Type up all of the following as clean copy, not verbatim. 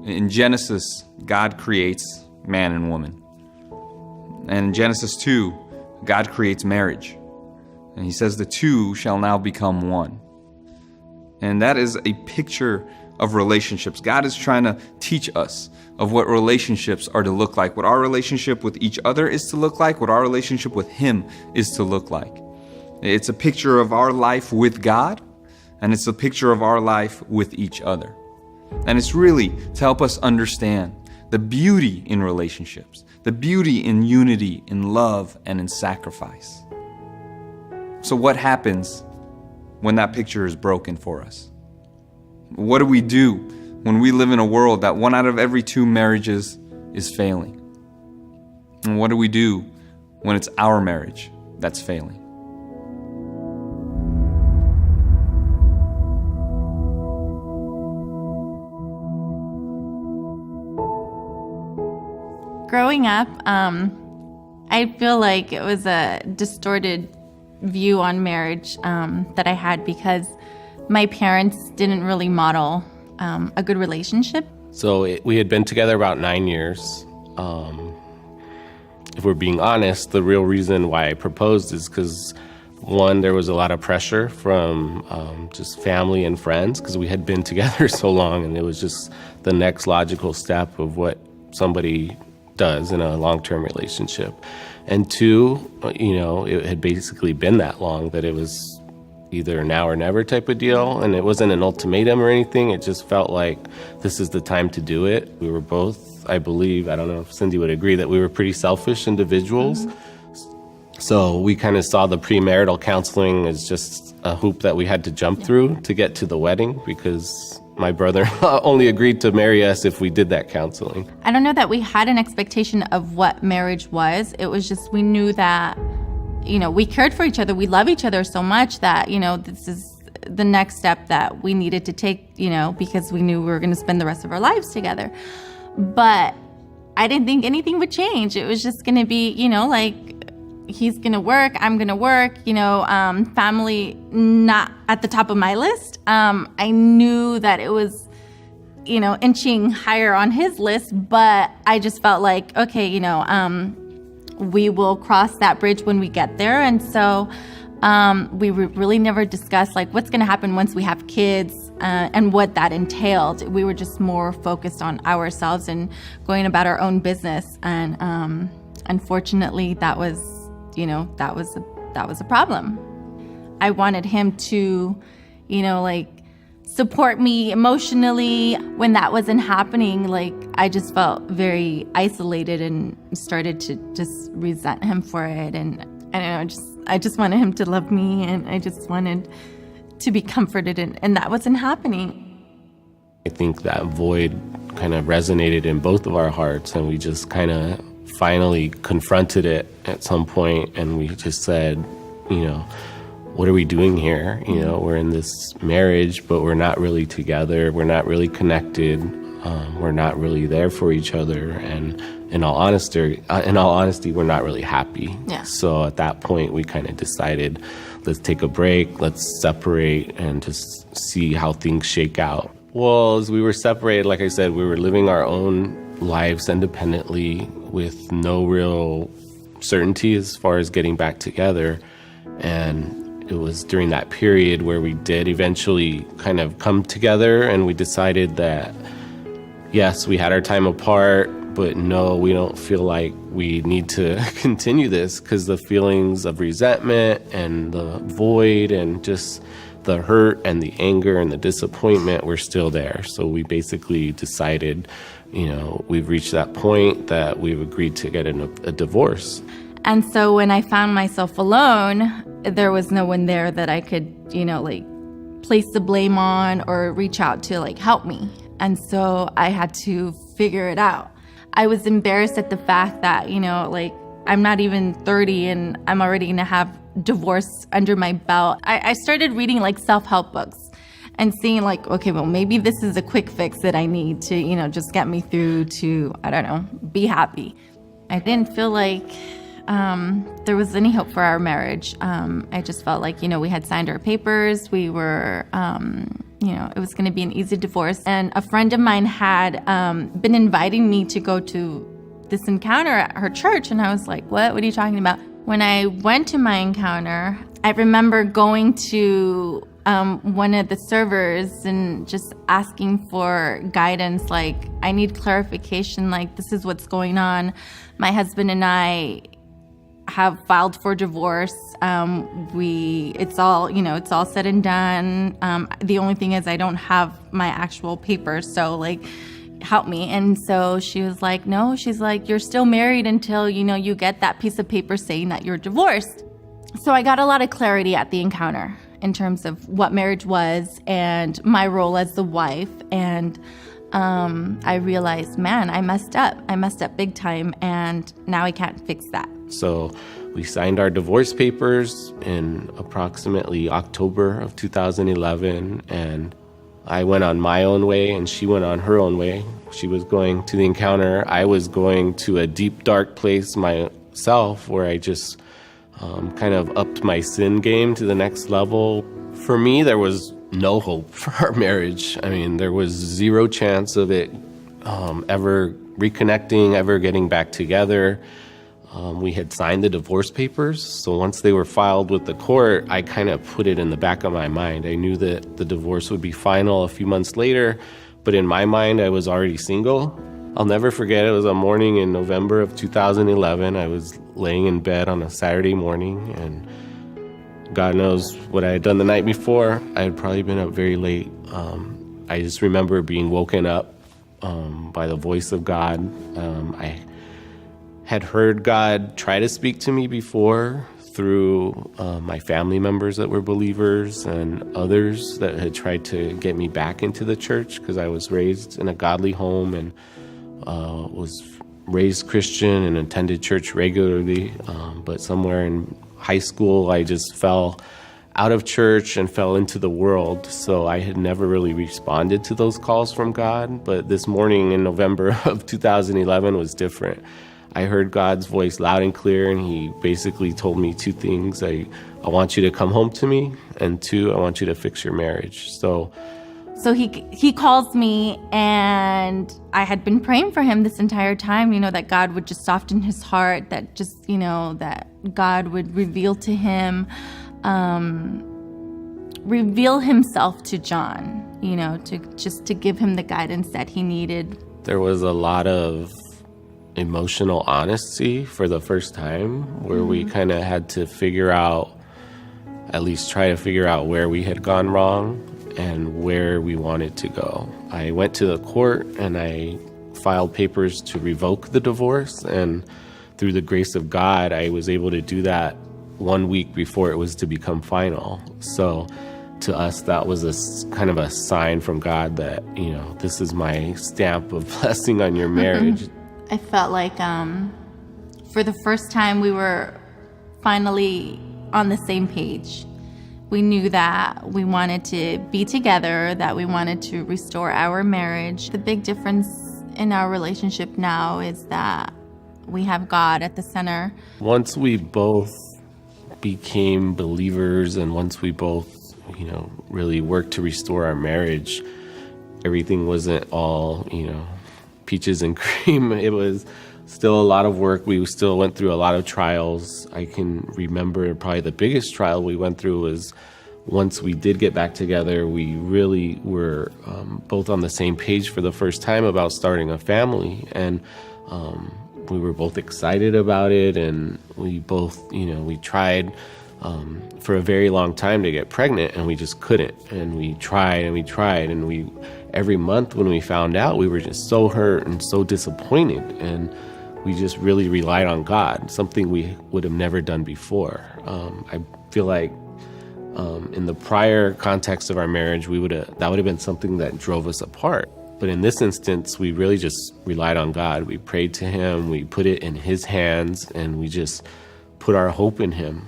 In Genesis, God creates man and woman. And in Genesis 2, God creates marriage. And he says the two shall now become one. And that is a picture of relationships. God is trying to teach us of what relationships are to look like, what our relationship with each other is to look like, what our relationship with him is to look like. It's a picture of our life with God, and it's a picture of our life with each other. And it's really to help us understand the beauty in relationships, the beauty in unity, in love, and in sacrifice. So what happens when that picture is broken for us? What do we do when we live in a world that 1 out of every 2 marriages is failing? And what do we do when it's our marriage that's failing? Growing up, I feel like it was a distorted view on marriage that I had because my parents didn't really model a good relationship. So we had been together about 9 years. If we're being honest, the real reason why I proposed is because, one, there was a lot of pressure from just family and friends because we had been together so long, and it was just the next logical step of what somebody does in a long-term relationship. And two, it had basically been that long that it was either now or never type of deal. And it wasn't an ultimatum or anything. It just felt like this is the time to do it. We were both, I believe, I don't know if Cindy would agree, that we were pretty selfish individuals. Mm-hmm. So we kind of saw the premarital counseling as just a hoop that we had to jump through to get to the wedding, because my brother only agreed to marry us if we did that counseling. I don't know that we had an expectation of what marriage was. It was just, we knew that, we cared for each other. We love each other so much that, this is the next step that we needed to take, because we knew we were going to spend the rest of our lives together. But I didn't think anything would change. It was just going to be, he's going to work, I'm going to work, family not at the top of my list. I knew that it was, inching higher on his list, but I just felt like, okay, we will cross that bridge when we get there. And so we really never discussed what's going to happen once we have kids and what that entailed. We were just more focused on ourselves and going about our own business. And unfortunately, that was a problem. I wanted him to, support me emotionally. When that wasn't happening, I just felt very isolated and started to just resent him for it. And I just wanted him to love me, and I just wanted to be comforted, and that wasn't happening. I think that void kind of resonated in both of our hearts, and we just kind of finally confronted it at some point, and we just said, what are we doing here? We're in this marriage, but we're not really together. We're not really connected. We're not really there for each other. And in all honesty, we're not really happy. Yeah. So at that point, we kind of decided, let's take a break, let's separate, and just see how things shake out. Well, as we were separated, like I said, we were living our own lives independently with no real certainty as far as getting back together. And it was during that period where we did eventually kind of come together, and we decided that, yes, we had our time apart, but no, we don't feel like we need to continue this, because the feelings of resentment and the void and just the hurt and the anger and the disappointment were still there. So we basically decided, we've reached that point that we've agreed to get a divorce. And so when I found myself alone, there was no one there that I could, place the blame on or reach out to, help me. And so I had to figure it out. I was embarrassed at the fact that, I'm not even 30 and I'm already going to have divorce under my belt. I started reading self-help books and seeing okay, well, maybe this is a quick fix that I need to, just get me through to, be happy. I didn't feel like there was any hope for our marriage. I just felt like, we had signed our papers. We were it was going to be an easy divorce. And a friend of mine had been inviting me to go to this encounter at her church. And I was like, what are you talking about? When I went to my encounter, I remember going to one of the servers and just asking for guidance. Like, I need clarification. Like, this is what's going on. My husband and I have filed for divorce. It's all said and done. The only thing is I don't have my actual papers. So like, help me. And so she was like, no, she's like, you're still married until, you get that piece of paper saying that you're divorced. So I got a lot of clarity at the encounter in terms of what marriage was and my role as the wife. And I realized, man, I messed up. I messed up big time. And now I can't fix that. So we signed our divorce papers in approximately October of 2011. And I went on my own way and she went on her own way. She was going to the encounter. I was going to a deep, dark place myself where I just kind of upped my sin game to the next level. For me, there was no hope for our marriage. I mean, there was zero chance of it ever reconnecting, ever getting back together. We had signed the divorce papers, so once they were filed with the court, I kind of put it in the back of my mind. I knew that the divorce would be final a few months later, but in my mind, I was already single. I'll never forget, it was a morning in November of 2011. I was laying in bed on a Saturday morning, and God knows what I had done the night before. I had probably been up very late. I just remember being woken up by the voice of God. I had heard God try to speak to me before through my family members that were believers and others that had tried to get me back into the church because I was raised in a godly home and was raised Christian and attended church regularly. But somewhere in high school, I just fell out of church and fell into the world. So I had never really responded to those calls from God. But this morning in November of 2011 was different. I heard God's voice loud and clear, and he basically told me two things. I want you to come home to me, and two, I want you to fix your marriage. So he calls me, and I had been praying for him this entire time, that God would just soften his heart, that just, that God would reveal to him, reveal himself to John, to give him the guidance that he needed. There was a lot of emotional honesty for the first time where we kind of had to at least try to figure out where we had gone wrong and where we wanted to go. I went to the court and I filed papers to revoke the divorce, and through the grace of God, I was able to do that 1 week before it was to become final. So to us, that was kind of a sign from God that, this is my stamp of blessing on your marriage. I felt like for the first time we were finally on the same page. We knew that we wanted to be together, that we wanted to restore our marriage. The big difference in our relationship now is that we have God at the center. Once we both became believers and once we both, really worked to restore our marriage, everything wasn't all, peaches and cream. It was still a lot of work. We still went through a lot of trials. I can remember probably the biggest trial we went through was once we did get back together, we really were both on the same page for the first time about starting a family. And we were both excited about it. And we both, we tried for a very long time to get pregnant, and we just couldn't. And we tried and we tried, and every month when we found out, we were just so hurt and so disappointed, and we just really relied on God, something we would have never done before. I feel like in the prior context of our marriage, that would have been something that drove us apart. But in this instance, we really just relied on God. We prayed to him, we put it in his hands, and we just put our hope in him.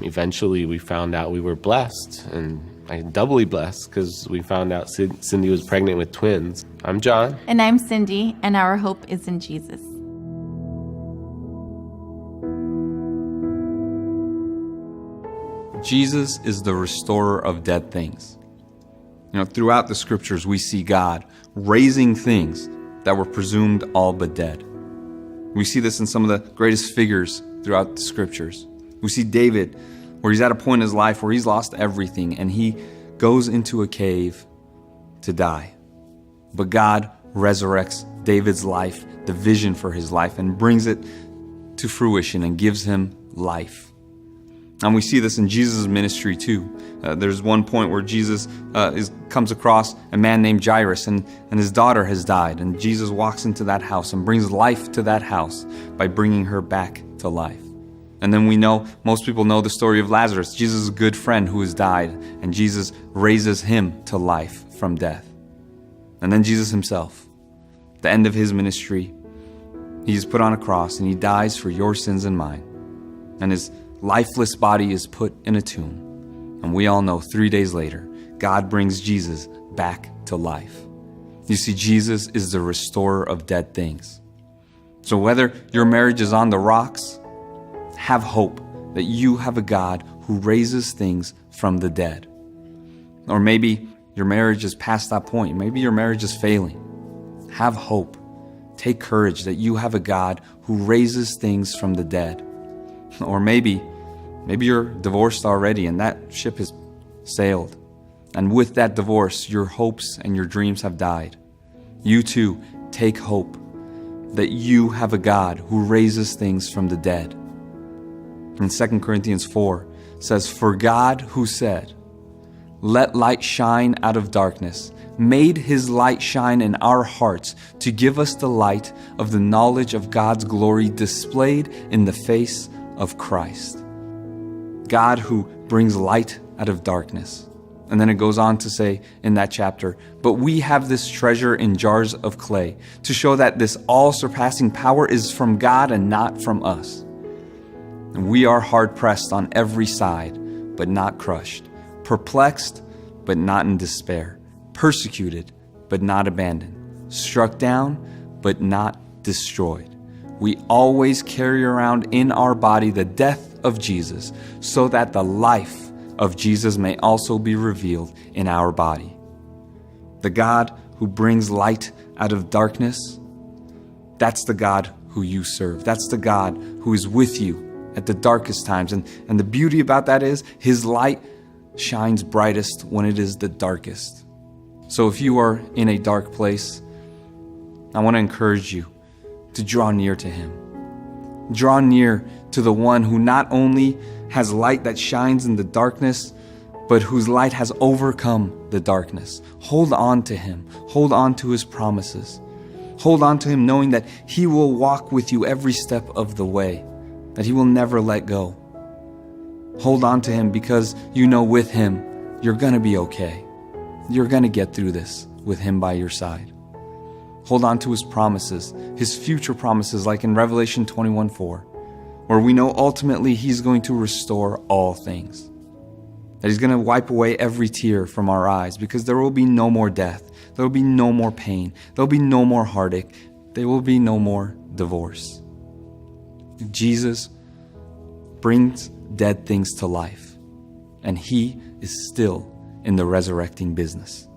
Eventually, we found out we were blessed, and I'm doubly blessed because we found out Cindy was pregnant with twins. I'm John. And I'm Cindy, and our hope is in Jesus. Jesus is the restorer of dead things. Throughout the scriptures, we see God raising things that were presumed all but dead. We see this in some of the greatest figures throughout the scriptures. We see David, where he's at a point in his life where he's lost everything, and he goes into a cave to die. But God resurrects David's life, the vision for his life, and brings it to fruition and gives him life. And we see this in Jesus' ministry too. There's one point where Jesus comes across a man named Jairus, and his daughter has died. And Jesus walks into that house and brings life to that house by bringing her back to life. And then most people know the story of Lazarus, Jesus' good friend who has died, and Jesus raises him to life from death. And then Jesus himself, the end of his ministry, he's put on a cross and he dies for your sins and mine. And his lifeless body is put in a tomb. And we all know 3 days later, God brings Jesus back to life. You see, Jesus is the restorer of dead things. So whether your marriage is on the rocks, have hope that you have a God who raises things from the dead. Or maybe your marriage is past that point. Maybe your marriage is failing. Have hope. Take courage that you have a God who raises things from the dead. Or maybe you're divorced already and that ship has sailed. And with that divorce, your hopes and your dreams have died. You too, take hope that you have a God who raises things from the dead. In 2 Corinthians 4 says, "For God who said, 'Let light shine out of darkness,' made his light shine in our hearts to give us the light of the knowledge of God's glory displayed in the face of Christ." God who brings light out of darkness. And then it goes on to say in that chapter, "But we have this treasure in jars of clay to show that this all-surpassing power is from God and not from us. And we are hard-pressed on every side, but not crushed, perplexed, but not in despair, persecuted, but not abandoned, struck down, but not destroyed. We always carry around in our body the death of Jesus, so that the life of Jesus may also be revealed in our body." The God who brings light out of darkness, that's the God who you serve. That's the God who is with you at the darkest times. And the beauty about that is his light shines brightest when it is the darkest. So if you are in a dark place, I want to encourage you to draw near to him. Draw near to the one who not only has light that shines in the darkness, but whose light has overcome the darkness. Hold on to him. Hold on to his promises. Hold on to him knowing that he will walk with you every step of the way, that he will never let go. Hold on to him because you know with him, you're going to be okay. You're going to get through this with him by your side. Hold on to his promises, his future promises, like in Revelation 21:4, where we know ultimately he's going to restore all things. That he's going to wipe away every tear from our eyes, because there will be no more death. There will be no more pain. There will be no more heartache. There will be no more divorce. Jesus brings dead things to life, and he is still in the resurrecting business.